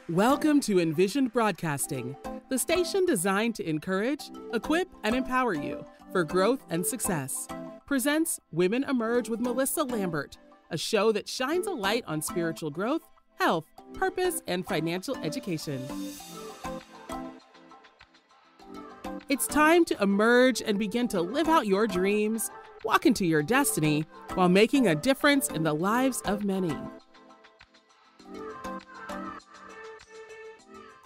Welcome to Envisioned Broadcasting, the station designed to encourage, equip, and empower you for growth and success. Presents Women Emerge with Melissa Lambert, a show that shines a light on spiritual growth, health, purpose, and financial education. It's time to emerge and begin to live out your dreams, walk into your destiny, while making a difference in the lives of many.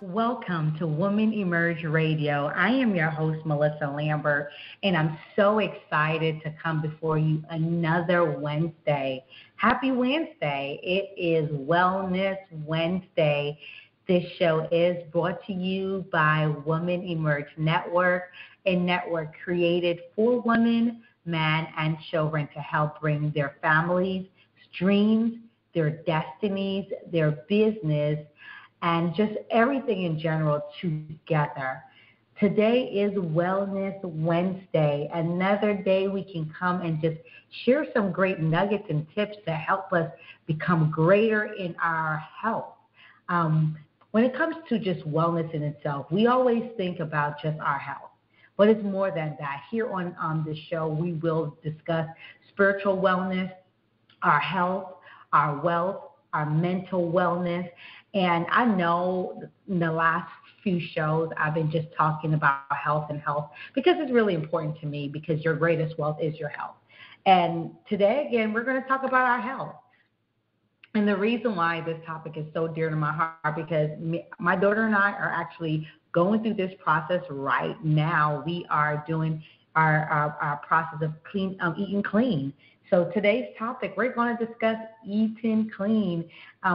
Welcome to Women Emerge Radio. I am your host, Melissa Lambert, and I'm so excited to come before you another Wednesday. Happy Wednesday. It is Wellness Wednesday. This show is brought to you by Women Emerge Network, a network created for women, men, and children to help bring their families, dreams, their destinies, their business, and just everything in general together. Today is Wellness Wednesday, another day we can come and just share some great nuggets and tips to help us become greater in our health. When it comes to just wellness in itself, we always think about just our health, but it's more than that. Here on this show, we will discuss spiritual wellness, our health, our wealth, our mental wellness. And I know in the last few shows, I've been just talking about health because it's really important to me, because your greatest wealth is your health. And today, again, we're going to talk about our health. And the reason why this topic is so dear to my heart, because my daughter and I are actually going through this process right now. We are doing our process of eating clean. So today's topic, we're going to discuss eating clean.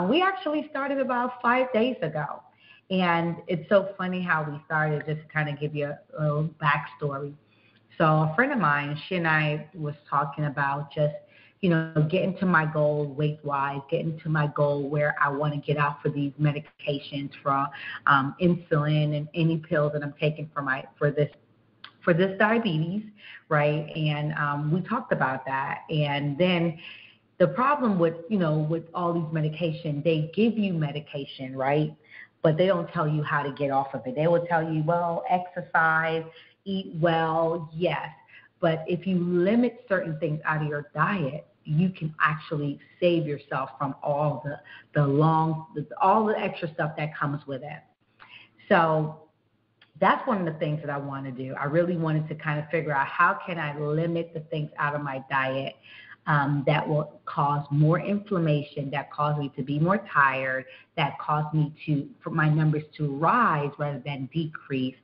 We actually started about 5 days ago. And it's so funny how we started, just to kind of give you a little backstory. So a friend of mine, she and I was talking about just, getting to my goal weight-wise, getting to my goal where I want to get out for these medications for insulin and any pills that I'm taking for this diabetes, right? And we talked about that. And then the problem with all these medication, they give you medication, right? But they don't tell you how to get off of it. They will tell you, well, exercise, eat well, yes. But if you limit certain things out of your diet, you can actually save yourself from all the extra stuff that comes with it. So that's one of the things that I want to do. I really wanted to kind of figure out how can I limit the things out of my diet that will cause more inflammation, that cause me to be more tired, that cause me for my numbers to rise rather than decrease.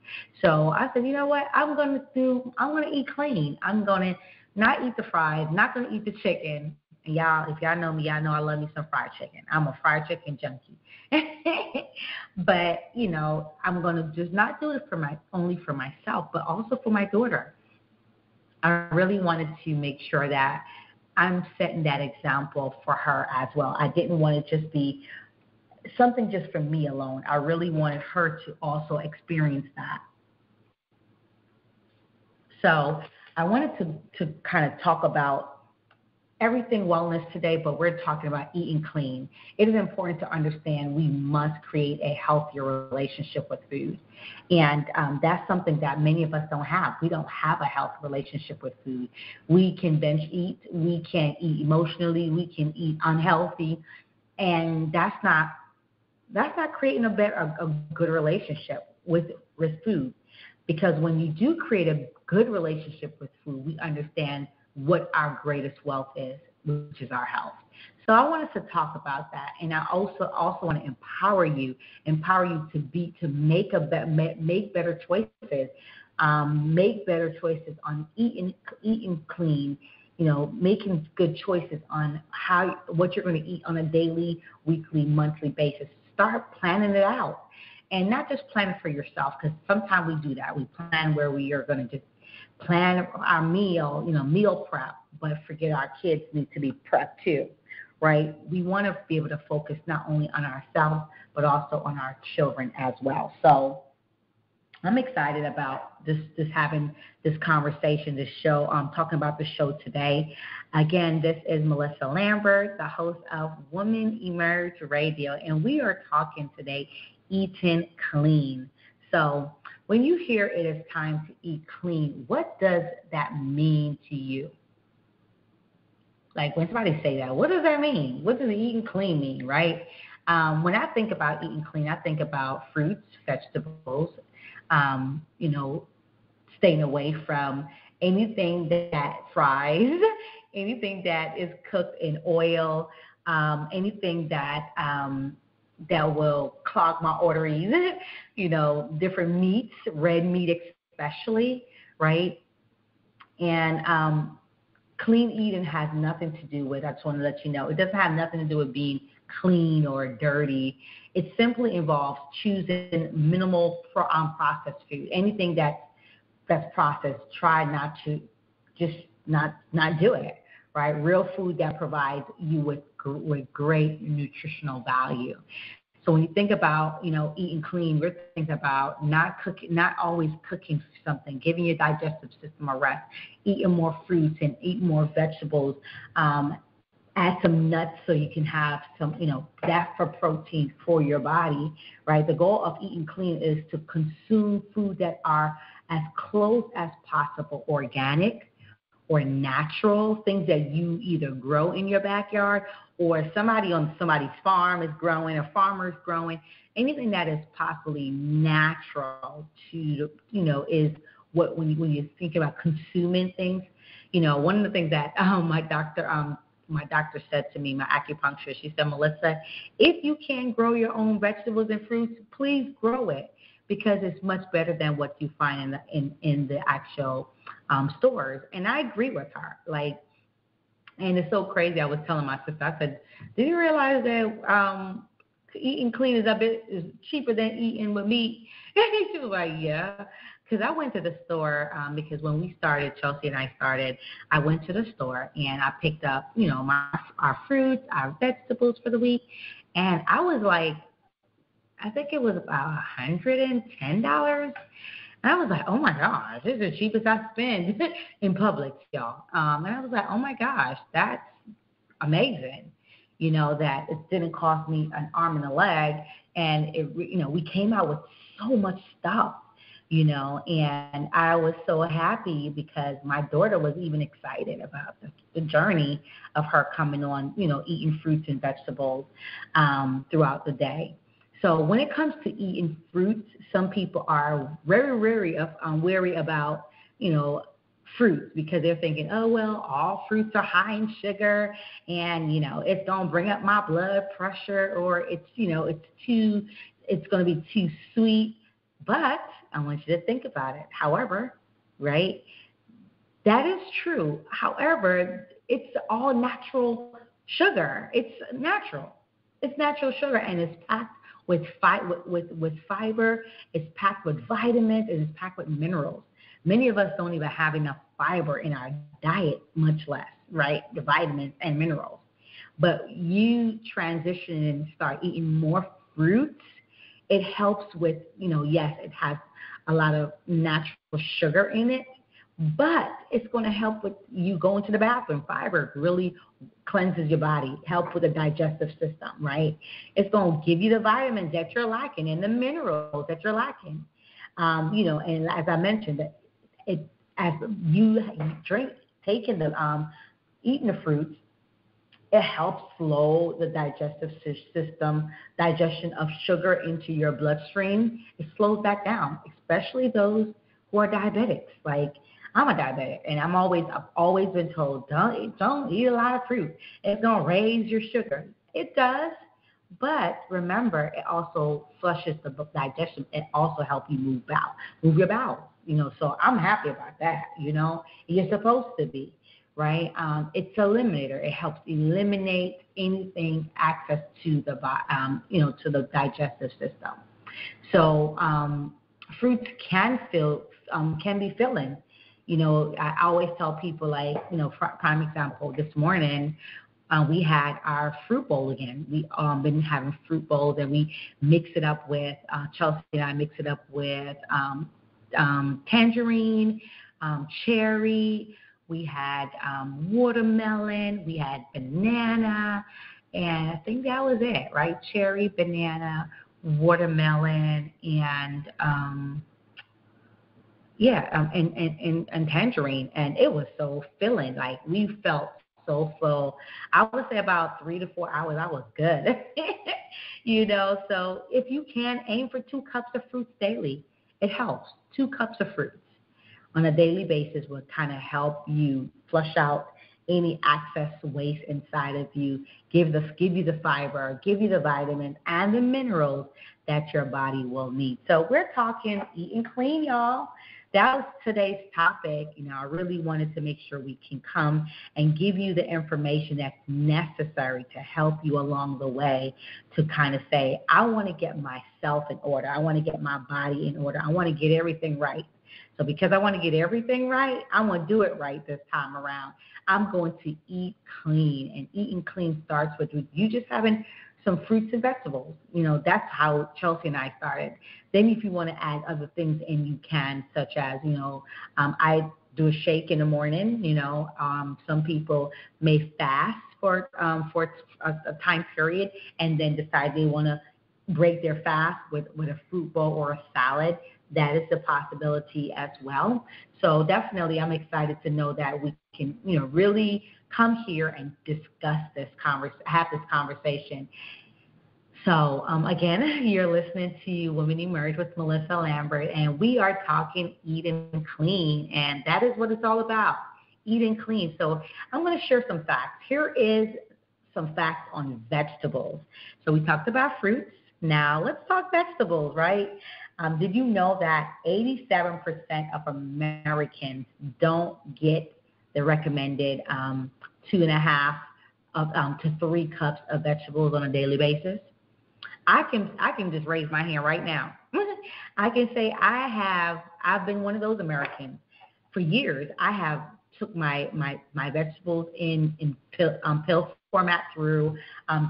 So I said, you know what? I'm going to eat clean. I'm going to not eat the fries, not going to eat the chicken. And y'all, if y'all know me, y'all know I love me some fried chicken. I'm a fried chicken junkie. But, I'm going to just not do it only for myself, but also for my daughter. I really wanted to make sure that I'm setting that example for her as well. I didn't want it just be something just for me alone. I really wanted her to also experience that. So I wanted to kind of talk about everything wellness today, but we're talking about eating clean. It is important to understand we must create a healthier relationship with food. And that's something that many of us don't have. We don't have a healthy relationship with food. We can binge eat. We can eat emotionally. We can eat unhealthy. And that's not creating a good relationship with food. Because when you do create a good relationship with food, we understand what our greatest wealth is, which is our health. So I want us to talk about that, and I also want to empower you to make better choices, make better choices on eating clean, making good choices on what you're going to eat on a daily, weekly, monthly basis. Start planning it out, and not just plan it for yourself, because sometimes we do that. We plan where we are going to just plan our meal prep, but forget our kids need to be prepped too, right? We want to be able to focus not only on ourselves, but also on our children as well. So I'm excited about this having this conversation, this show. I'm talking about the show today. Again, this is Melissa Lambert, the host of Women Emerge Radio, and we are talking today eating clean. So when you hear it is time to eat clean, what does that mean to you? Like when somebody say that, what does that mean? What does eating clean mean, right? When I think about eating clean, I think about fruits, vegetables, you know, staying away from anything that fries, anything that is cooked in oil, anything that that will clog my arteries, you know, different meats, red meat especially, right? And clean eating has nothing to do with, I just want to let you know, it doesn't have nothing to do with being clean or dirty. It simply involves choosing minimal processed food. Anything that's processed, try not to, just not do it, right? Real food that provides you with great nutritional value. So when you think about, you know, eating clean, we're thinking about not always cooking something, giving your digestive system a rest, eating more fruits and eat more vegetables, add some nuts so you can have some, you know, that for protein for your body, right? The goal of eating clean is to consume food that are as close as possible organic or natural, things that you either grow in your backyard or somebody on somebody's farm is growing, a farmer is growing. Anything that is possibly natural to, you know, is what when you think about consuming things. You know, one of the things that my doctor said to me, my acupuncturist, she said, Melissa, if you can grow your own vegetables and fruits, please grow it, because it's much better than what you find in the actual stores. And I agree with her. Like, and it's so crazy. I was telling my sister, I said, do you realize that eating clean is cheaper than eating with meat? She was like, yeah. Because I went to the store because when we started, Chelsea and I started, I went to the store and I picked up, you know, our fruits, our vegetables for the week. And I was like, I think it was about $110. And I was like, oh, my gosh, this is the cheapest I spend in Publix, y'all. And I was like, oh, my gosh, that's amazing, you know, that it didn't cost me an arm and a leg. And, it, you know, we came out with so much stuff, you know, and I was so happy because my daughter was even excited about the journey of her coming on, you know, eating fruits and vegetables throughout the day. So when it comes to eating fruits, some people are very wary about, you know, fruits because they're thinking, oh, well, all fruits are high in sugar and, you know, it's going to bring up my blood pressure or it's, you know, it's going to be too sweet. But I want you to think about it. However, right, that is true. However, it's all natural sugar. It's natural. It's natural sugar and it's packed with fiber, it's packed with vitamins, and it's packed with minerals. Many of us don't even have enough fiber in our diet, much less, right, the vitamins and minerals. But you transition and start eating more fruits, it helps with, you know, yes, it has a lot of natural sugar in it, but it's going to help with you going to the bathroom. Fiber really cleanses your body, help with the digestive system, right? It's going to give you the vitamins that you're lacking and the minerals that you're lacking. You know, and as I mentioned, as you eating the fruits, it helps slow the digestive system, digestion of sugar into your bloodstream. It slows that down, especially those who are diabetics. Like, I'm a diabetic, and I've always been told, don't eat a lot of fruit. It's going to raise your sugar. It does, but remember, it also flushes the digestion. It also helps you move your bowels, you know, so I'm happy about that, you know. You're supposed to be, right? It's an eliminator. It helps eliminate anything access to the, you know, to the digestive system. So fruits can be filling. You know, I always tell people, like, you know, prime example, this morning we had our fruit bowl again. We been having fruit bowls, and we mix it up with, Chelsea and I mix it up with tangerine, cherry. We had watermelon. We had banana. And I think that was it, right? Cherry, banana, watermelon, and and tangerine, and it was so filling. Like, we felt so full. I would say about 3 to 4 hours, I was good. So if you can, aim for 2 cups of fruits daily. It helps. 2 cups of fruits on a daily basis will kind of help you flush out any excess waste inside of you, give you the fiber, give you the vitamins and the minerals that your body will need. So we're talking eating clean, y'all. That was today's topic. I really wanted to make sure we can come and give you the information that's necessary to help you along the way to kind of say, I want to get myself in order. I want to get my body in order. I want to get everything right. So because I want to get everything right, I want to do it right this time around. I'm going to eat clean, and eating clean starts with you just having some fruits and vegetables. That's how Chelsea and I started. Then if you want to add other things in, you can, such as, I do a shake in the morning. Some people may fast for a time period and then decide they want to break their fast with a fruit bowl or a salad. That is a possibility as well. So definitely I'm excited to know that we can, really come here and discuss have this conversation. So again, you're listening to Women Emerge with Melissa Lambert, and we are talking eating clean, and that is what it's all about, eating clean. So I'm going to share some facts. Here is some facts on vegetables. So we talked about fruits. Now let's talk vegetables, right? Did you know that 87% of Americans don't get the recommended 2.5 to 3 cups of vegetables on a daily basis? I can just raise my hand right now. I can say I've been one of those Americans. For years, I have took my vegetables in pill format through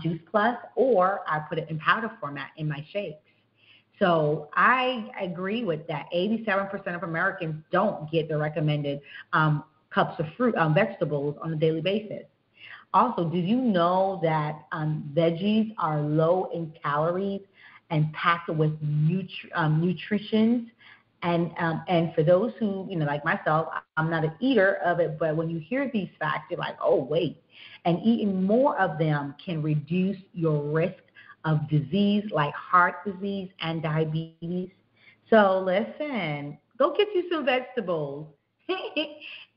Juice Plus, or I put it in powder format in my shakes. So I agree with that. 87% of Americans don't get the recommended cups of vegetables on a daily basis. Also, did you know that veggies are low in calories and packed with nutrients? And for those who, like myself, I'm not an eater of it, but when you hear these facts, you're like, oh, wait. And eating more of them can reduce your risk of disease like heart disease and diabetes. So listen, go get you some vegetables.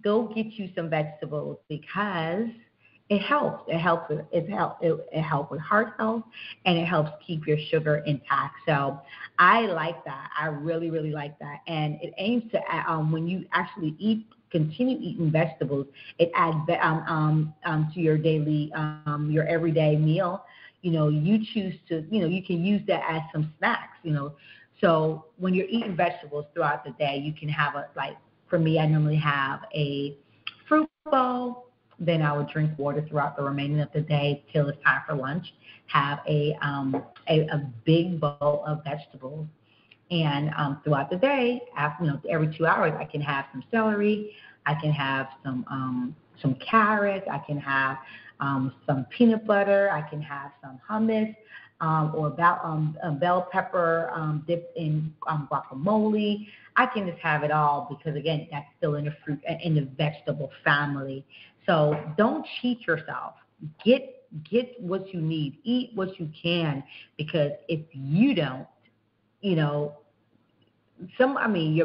Go get you some vegetables because it helps. It helps with heart health, and it helps keep your sugar intact. So I like that. I really, really like that. And it aims to when you actually continue eating vegetables, it adds to your daily, your everyday meal. You choose to, you can use that as some snacks. So when you're eating vegetables throughout the day, you can have for me, I normally have a fruit bowl. Then I would drink water throughout the remaining of the day till it's time for lunch. Have a big bowl of vegetables, and throughout the day, every 2 hours, I can have some celery. I can have some carrots. I can have some peanut butter. I can have some hummus or bell pepper dipped in guacamole. I can just have it all because, again, that's still in the fruit in the vegetable family. So don't cheat yourself. Get what you need. Eat what you can, because if you don't, your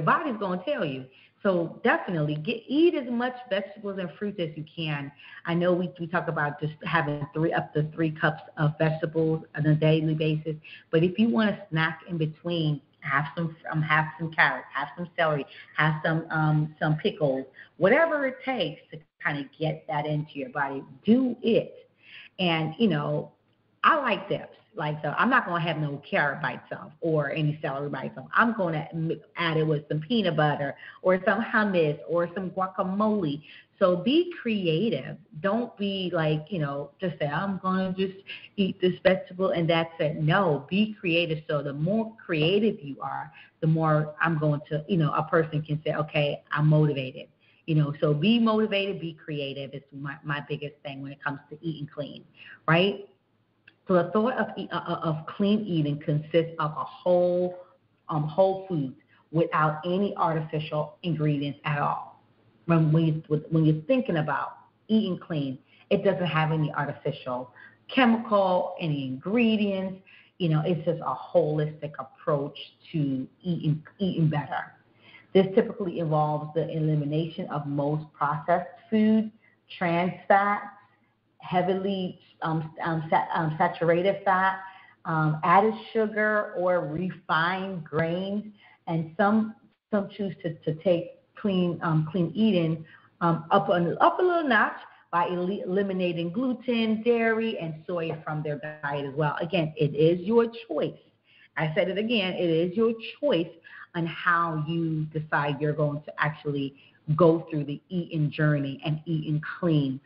body's going to tell you. So definitely eat as much vegetables and fruits as you can. I know we talk about just having up to 3 cups of vegetables on a daily basis, but if you want to snack in between, have some carrots, have some celery, have some pickles, whatever it takes to kind of get that into your body. Do it. And I like dips. So I'm not going to have no carrot by itself or any celery by itself. I'm going to add it with some peanut butter or some hummus or some guacamole. So be creative. Don't be just say, I'm going to just eat this vegetable and that's it. No, be creative. So the more creative you are, the more I'm going to, a person can say, okay, I'm motivated. So be motivated, be creative. It's my biggest thing when it comes to eating clean, right? So the thought of clean eating consists of a whole foods without any artificial ingredients at all. When you're thinking about eating clean, it doesn't have any artificial chemical, any ingredients. It's just a holistic approach to eating better. This typically involves the elimination of most processed food, trans fats, heavily saturated fat, added sugar, or refined grains, and some choose to take clean eating up a little notch by eliminating gluten, dairy, and soy from their diet as well. Again, it is your choice. I said it again, it is your choice on how you decide you're going to actually go through the eating journey and eating clean,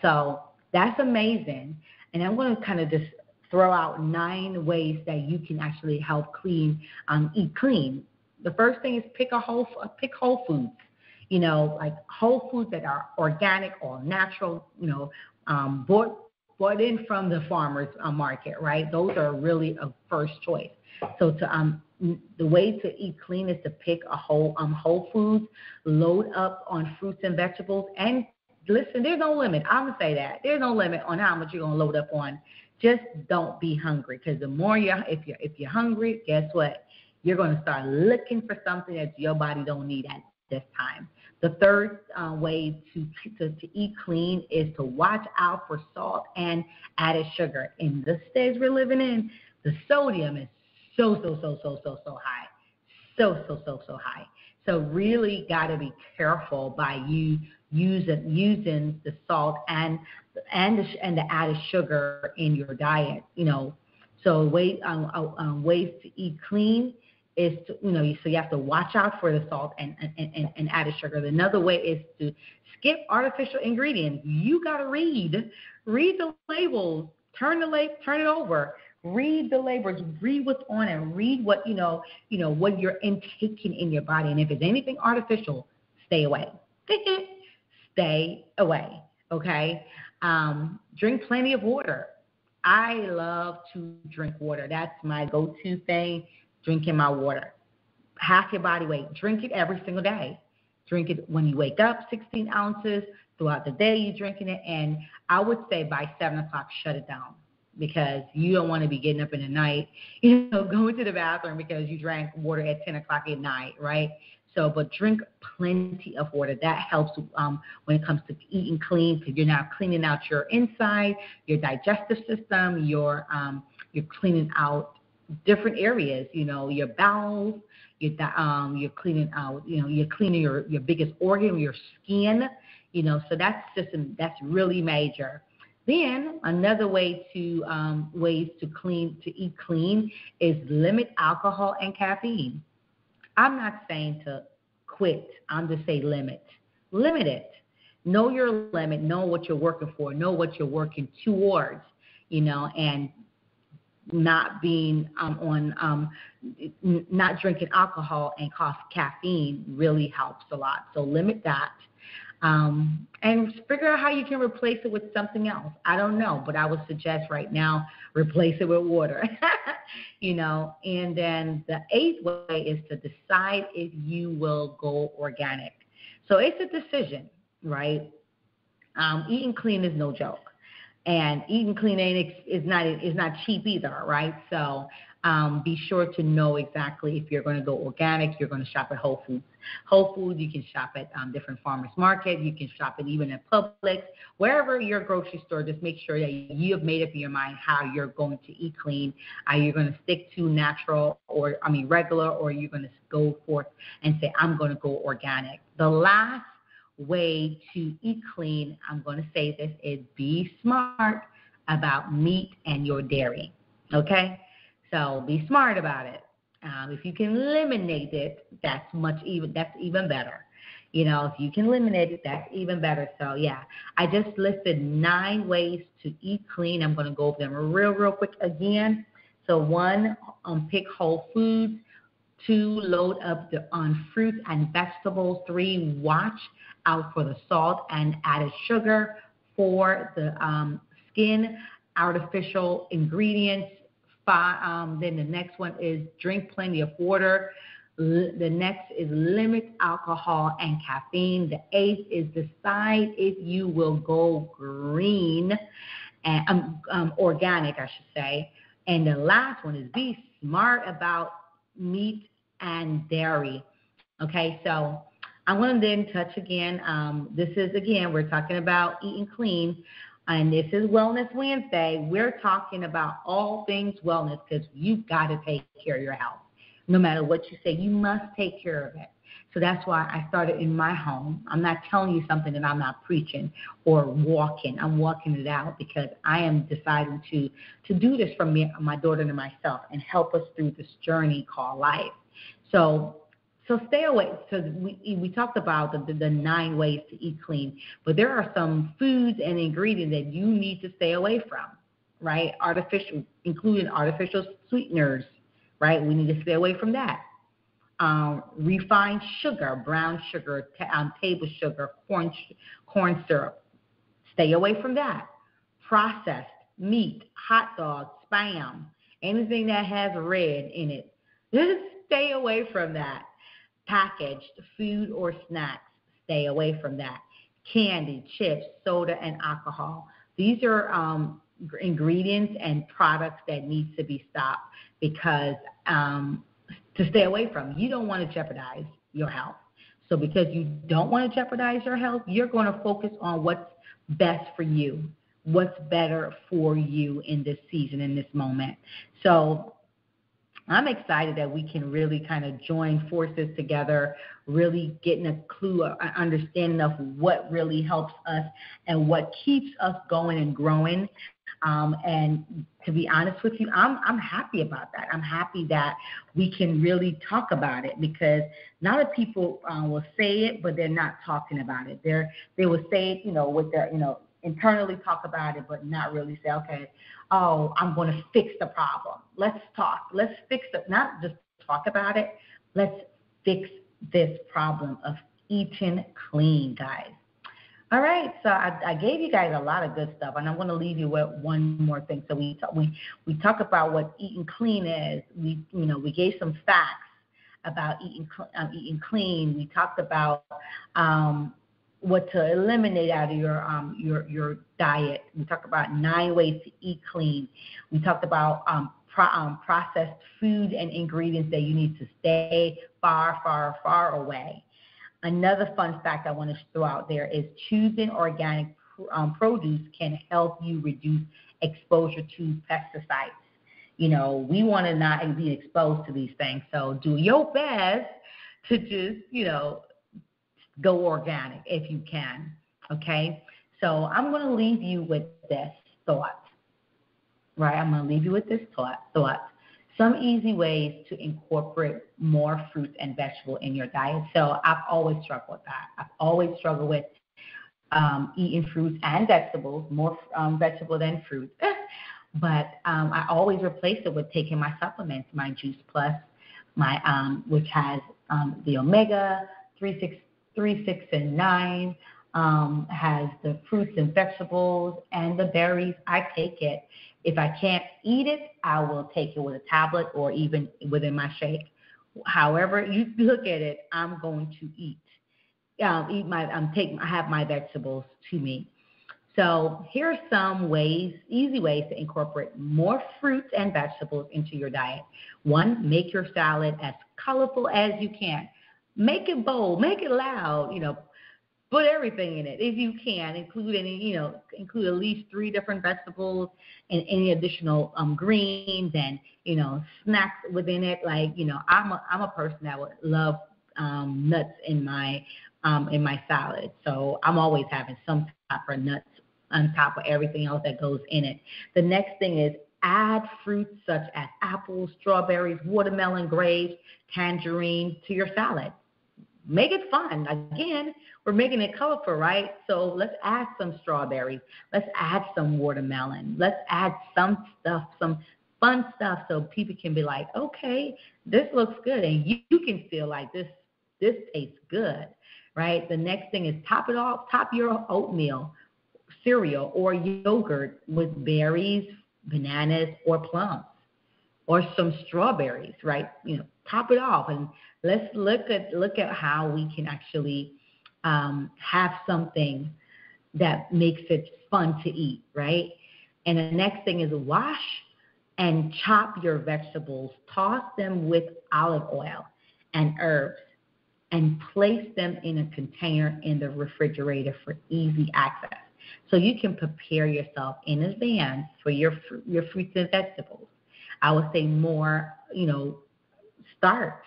So that's amazing. And I'm going to kind of just throw out 9 ways that you can actually help eat clean. The first thing is pick whole foods, like whole foods that are organic or natural, bought in from the farmers market, right? Those are really a first choice. So the way to eat clean is to pick whole foods, load up on fruits and vegetables, and listen, there's no limit. I'm going to say that. There's no limit on how much you're going to load up on. Just don't be hungry, because the more if you're hungry, guess what? You're going to start looking for something that your body don't need at this time. The third way to eat clean is to watch out for salt and added sugar. In the stage we're living in, the sodium is so high. So high. So really got to be careful by you using the salt and the added sugar in your diet. So ways to eat clean is to, so you have to watch out for the salt and added sugar. Another way is to skip artificial ingredients. You got to read the labels, turn it over, read the labels, read what's on it, read what, what you're intaking in your body. And if it's anything artificial, stay away. Stay away. Okay. Drink plenty of water. I love to drink water. That's my go-to thing. Drinking my water. Half your body weight. Drink it every single day. Drink it when you wake up, 16 ounces. Throughout the day, you're drinking it. And I would say by 7 o'clock, shut it down, because you don't want to be getting up in the night, going to the bathroom because you drank water at 10 o'clock at night, right? So, but drink plenty of water. That helps when it comes to eating clean, because you're now cleaning out your inside, your digestive system, you're cleaning out different areas, your bowels, you're cleaning out, you're cleaning your biggest organ, your skin, so that's really major. Then another way ways to eat clean is limit alcohol and caffeine. I'm not saying to quit. I'm just saying limit it. Know your limit. Know what you're working for. Know what you're working towards, and not being not drinking alcohol and caffeine really helps a lot. So limit that. And figure out how you can replace it with something else. I don't know, but I would suggest right now, replace it with water, And then the 8th way is to decide if you will go organic. So it's a decision, right? Eating clean is no joke. And eating clean is not cheap either, right? So be sure to know exactly if you're going to go organic. You're going to shop at Whole Foods. Whole Foods, you can shop at different farmers market. You can shop at even at Publix, wherever your grocery store. Just make sure that you have made up in your mind how you're going to eat clean. Are you going to stick to natural regular, or you're going to go forth and say, I'm going to go organic. The last way to eat clean, I'm going to say this, is be smart about meat and your dairy. Okay? So be smart about it. If you can eliminate it, that's even better. If you can eliminate it, that's even better. So yeah, I just listed 9 ways to eat clean. I'm going to go over them real quick again. So 1, pick whole foods. 2, load up on fruits and vegetables. 3, watch out for the salt and added sugar. 4, the skin artificial ingredients. Then the next one is drink plenty of water. The next is limit alcohol and caffeine. The 8th is decide if you will go green and organic, I should say. And the last one is be smart about meat and dairy. Okay, so I want to then touch again. This is, again, we're talking about eating clean. And this is Wellness Wednesday. We're talking about all things wellness because you've got to take care of your health. No matter what you say, you must take care of it. So that's why I started in my home. I'm not telling you something that I'm not preaching or walking. I'm walking it out because I am deciding to do this for me, my daughter and myself and help us through this journey called life. So stay away. So we talked about the 9 ways to eat clean, but there are some foods and ingredients that you need to stay away from, right? Including artificial sweeteners, right? We need to stay away from that. Refined sugar, brown sugar, table sugar, corn syrup. Stay away from that. Processed meat, hot dogs, Spam, anything that has red in it. Just stay away from that. Packaged food or snacks, stay away from that. Candy, chips, soda, and alcohol. These are ingredients and products that needs to be stopped because to stay away from. You don't want to jeopardize your health. So because you don't want to jeopardize your health, you're going to focus on what's best for you, what's better for you in this season, in this moment. So I'm excited that we can really kind of join forces together, really getting a clue, an understanding of what really helps us and what keeps us going and growing. And to be honest with you, I'm happy about that. I'm happy that we can really talk about it because a lot of people will say it, but they're not talking about it. They will say it, with their, internally talk about it, but not really say, okay, oh, I'm going to fix the problem. Let's talk. Let's fix it. Not just talk about it. Let's fix this problem of eating clean, guys. All right, so I gave you guys a lot of good stuff, and I'm going to leave you with one more thing. So we talk about what eating clean is. We gave some facts about eating clean. We talked about what to eliminate out of your diet. We talked about 9 ways to eat clean. We talked about processed food and ingredients that you need to stay far, far, far away. Another fun fact I want to throw out there is choosing organic produce can help you reduce exposure to pesticides. We want to not be exposed to these things. So do your best to just, go organic if you can, okay? So I'm going to leave you with this thought, right? I'm going to leave you with this thought. Some easy ways to incorporate more fruits and vegetables in your diet. So I've always struggled with that. I've always struggled with eating fruits and vegetables, more vegetable than fruit. But I always replace it with taking my supplements, my Juice Plus, which has the omega 3, 6, and 9, has the fruits and vegetables and the berries. I take it. If I can't eat it, I will take it with a tablet or even within my shake. However you look at it, I'm going to eat. I have my vegetables to me. So here are some easy ways to incorporate more fruits and vegetables into your diet. 1, make your salad as colorful as you can. Make it bold, make it loud, put everything in it if you can. Include at least 3 different vegetables and any additional greens and snacks within it. Like I'm a person that would love nuts in my salad, so I'm always having some type of nuts on top of everything else that goes in it. The next thing is add fruits such as apples, strawberries, watermelon, grapes, tangerine to your salad. Make it fun. Again, we're making it colorful, right? So let's add some strawberries. Let's add some watermelon. Let's add some stuff, some fun stuff so people can be like, okay, this looks good. And you can feel like this tastes good, right? The next thing is top your oatmeal. cereal or yogurt with berries, bananas, or plums, or some strawberries, right? Top it off, and let's look at how we can actually have something that makes it fun to eat, right? And the next thing is wash and chop your vegetables. Toss them with olive oil and herbs and place them in a container in the refrigerator for easy access. So you can prepare yourself in advance for your fruits and vegetables. I would say more, start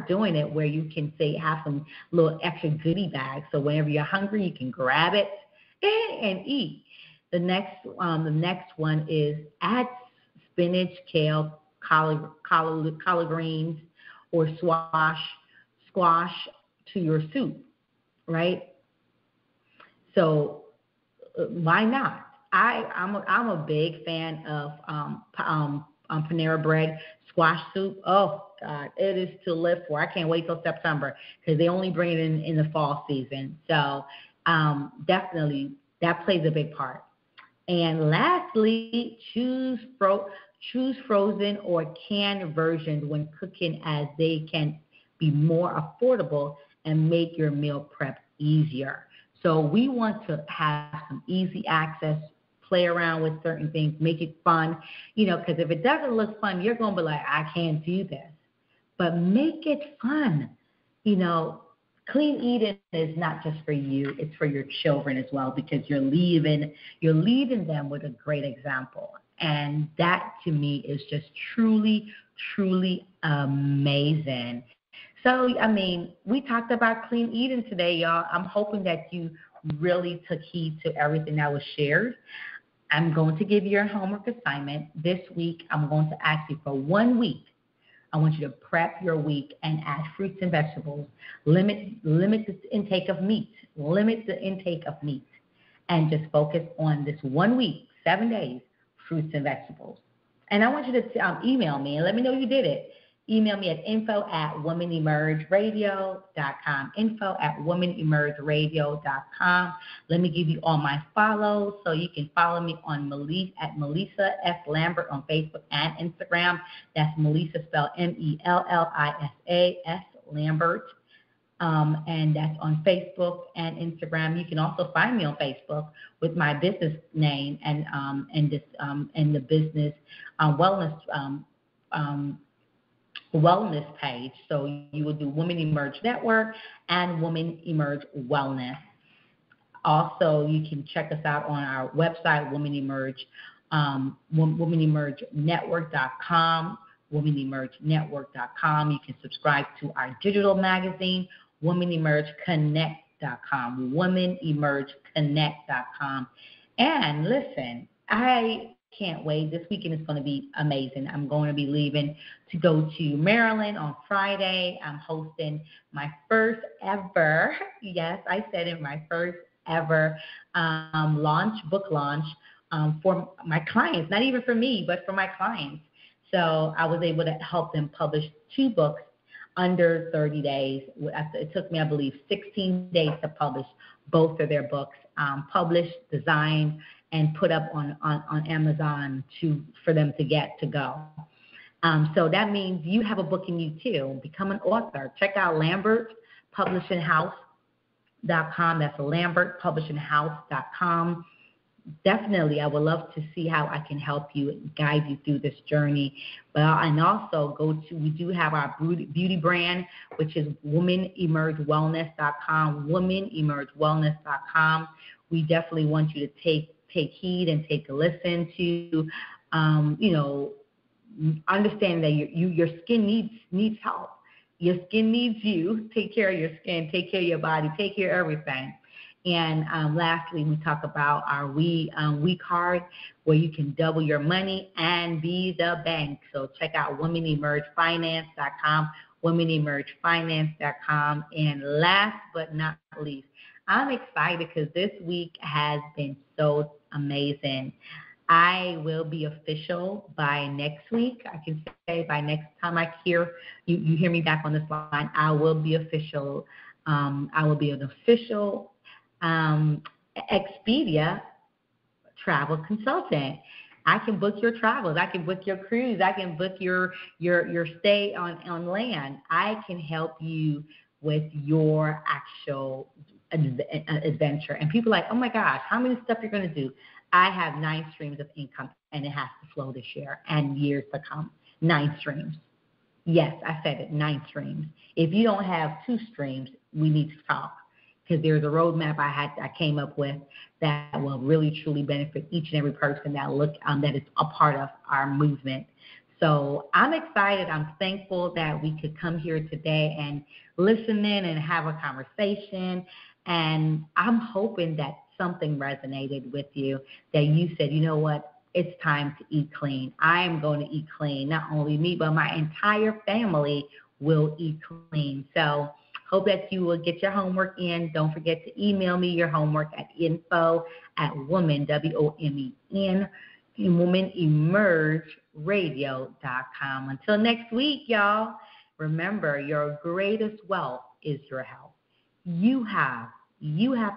doing it where you can say have some little extra goodie bags. So whenever you're hungry, you can grab it and eat. The next one is add spinach, kale, collard greens, or squash to your soup, right? So why not? I'm a big fan of Panera Bread squash soup. Oh God, it is to live for. I can't wait till September because they only bring it in the fall season. So definitely that plays a big part. And lastly, choose frozen or canned versions when cooking, as they can be more affordable and make your meal prep easier. So we want to have some easy access, play around with certain things, make it fun, because if it doesn't look fun, you're going to be like, I can't do this. But make it fun. Clean eating is not just for you, it's for your children as well, because you're leaving them with a great example. And that to me is just truly, truly amazing. So, we talked about clean eating today, y'all. I'm hoping that you really took heed to everything that was shared. I'm going to give you a homework assignment. This week, I'm going to ask you for 1 week. I want you to prep your week and add fruits and vegetables. Limit the intake of meat. And just focus on this 1 week, 7 days, fruits and vegetables. And I want you to email me and let me know you did it. Email me at info@womenemergeradio.com, info@womenemergeradio.com. Let me give you all my follows, so you can follow me on at Melissa S. Lambert on Facebook and Instagram. That's Melissa spelled Mellisa S. Lambert. And that's on Facebook and Instagram. You can also find me on Facebook with my business name and the business wellness page. So you will do Women Emerge Network and Women Emerge Wellness. Also, you can check us out on our website, womenemergenetwork.com, womenemergenetwork.com. You can subscribe to our digital magazine, womenemergeconnect.com, womenemergeconnect.com. And listen, I can't wait. This weekend is going to be amazing. I'm going to be leaving to go to Maryland on Friday. I'm hosting my first ever, yes, I said it, my first ever book launch for my clients, not even for me, but for my clients. So I was able to help them publish 2 books under 30 days. It took me, I believe, 16 days to publish both of their books, published, designed, and put up on Amazon for them to get to go. So that means you have a book in you too. Become an author. Check out LambertPublishingHouse.com. That's LambertPublishingHouse.com. Definitely, I would love to see how I can help you and guide you through this journey. And also we do have our beauty brand, which is WomenEmergeWellness.com, WomenEmergeWellness.com. We definitely want you to take heed and take a listen to, understand that your skin needs help. Your skin needs you. Take care of your skin. Take care of your body. Take care of everything. And lastly, we talk about our We card, where you can double your money and be the bank. So check out WomenEmergeFinance.com, WomenEmergeFinance.com. And last but not least, I'm excited because this week has been so amazing. I will be official by next week. I can say by next time you hear me back on this line, I will be official. I will be an official Expedia travel consultant. I can book your travels. I can book your cruise. I can book your stay on land. I can help you with your actual adventure. And people are like, oh my gosh, how many steps you're going to do? I have 9 streams of income, and it has to flow this year and years to come. 9 streams. Yes, I said it, 9 streams. If you don't have 2 streams, we need to talk, because there's a roadmap I came up with that will really truly benefit each and every person that is a part of our movement. So I'm excited. I'm thankful that we could come here today and listen in and have a conversation. And I'm hoping that something resonated with you, that you said, you know what, it's time to eat clean. I am going to eat clean. Not only me, but my entire family will eat clean. So hope that you will get your homework in. Don't forget to email me your homework at info@women, WOMEN, womenemergeradio.com. Until next week, y'all, remember, your greatest wealth is your health. You have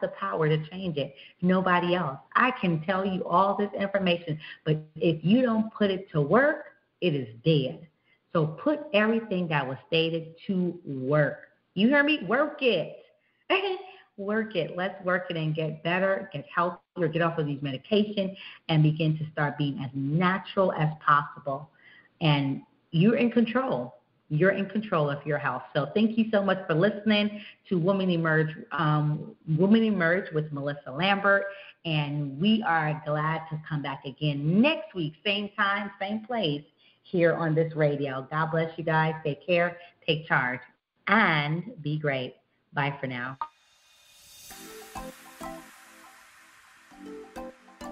the power to change it. Nobody else. I can tell you all this information, but if you don't put it to work, it is dead. So put everything that was stated to work. You hear me? Work it. Work it. Let's work it and get better, get healthier, get off of these medications, and begin to start being as natural as possible. And you're in control. You're in control of your health. So thank you so much for listening to Women Emerge with Melissa Lambert. And we are glad to come back again next week, same time, same place, here on this radio. God bless you guys. Take care. Take charge. And be great. Bye for now.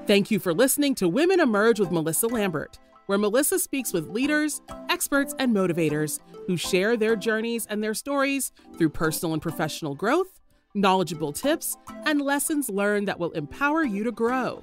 Thank you for listening to Women Emerge with Melissa Lambert, where Melissa speaks with leaders, experts, and motivators who share their journeys and their stories through personal and professional growth, knowledgeable tips, and lessons learned that will empower you to grow.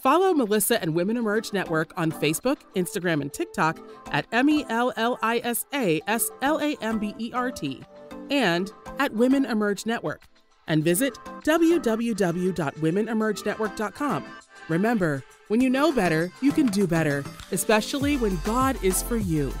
Follow Melissa and Women Emerge Network on Facebook, Instagram, and TikTok at MELLISASLAMBERT and at Women Emerge Network, and visit www.womenemergenetwork.com. Remember, when you know better, you can do better, especially when God is for you.